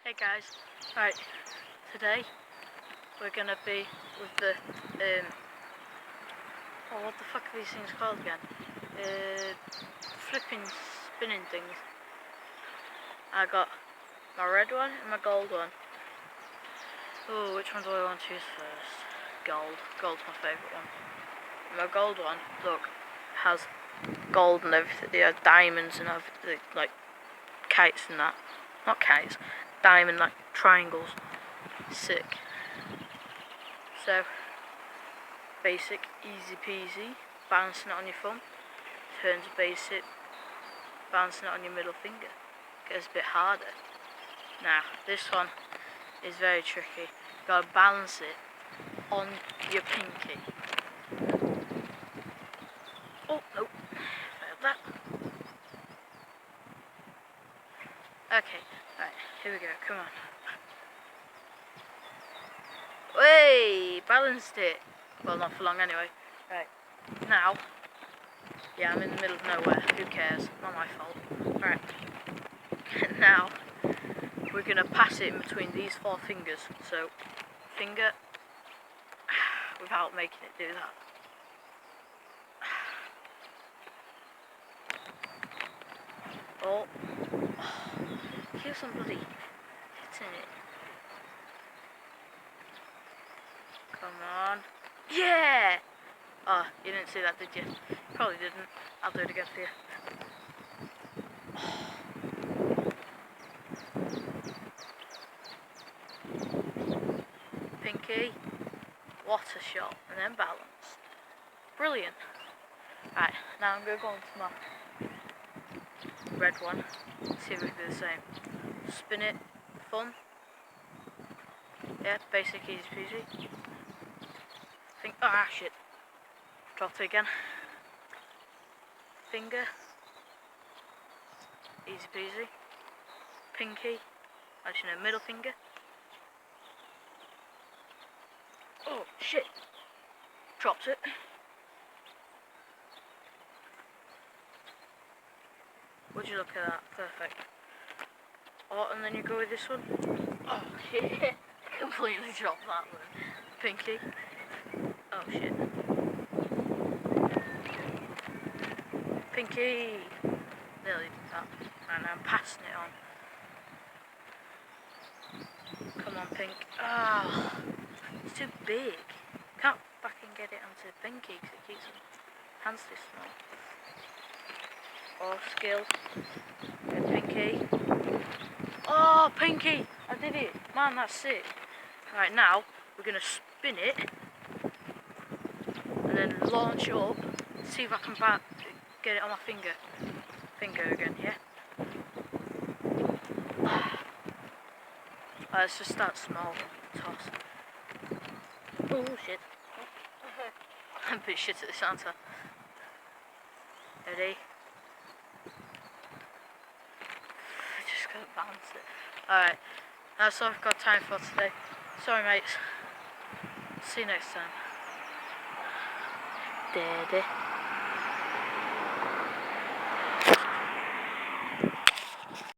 Hey guys, right, today we're gonna be with the, what the fuck are these things called again? Flipping spinning things. I got my red one and my gold one. Oh, which one do I want to choose first? Gold. Gold's my favourite one. My gold one, look, has gold and everything, diamonds and everything, like kites and that. Not kites, diamond, like triangles. Sick. So, basic, easy peasy, balancing it on your thumb, turn to basic, balancing it on your middle finger. Gets a bit harder. Now, this one is very tricky. You've got to balance it on your pinky. Oh, no, failed that. Okay, right, here we go, come on. Way, balanced it. Well, not for long anyway. Right, now, yeah, I'm in the middle of nowhere. Who cares? Not my fault. Right, now we're gonna pass it in between these four fingers. So, finger, without making it do that. Oh, here's somebody hitting it. Come on. Yeah! Oh, you didn't see that, did you? Probably didn't. I'll do it again for you. Pinky. What a shot. And then balance. Brilliant. Right, now I'm going to go on to my red one. See if we can do the same. Spin it. Thumb. Yeah, basic, easy peasy. Shit. Dropped it again. Finger. Easy peasy. Pinky. Actually, no, middle finger. Oh, shit. Dropped it. Would you look at that? Perfect. Oh, and then you go with this one. Oh, shit. Completely dropped that one. Pinky. Oh, shit. Pinky. Nearly did that. And I'm passing it on. Come on, pink. Ah, it's too big. Can't fucking get it onto the pinky because it keeps my hands too small. Oh, skill. Good pinky. Oh, pinky! I did it. Man, that's sick. Right, now we're going to spin it and then launch it up. See if I can get it on my finger. Finger again, yeah? Let's just start small. Toss. Oh, shit. I'm a bit shit at this, aren't I? Ready? I just couldn't balance it. Alright, that's all I've got time for today. Sorry, mates. See you next time. Daddy.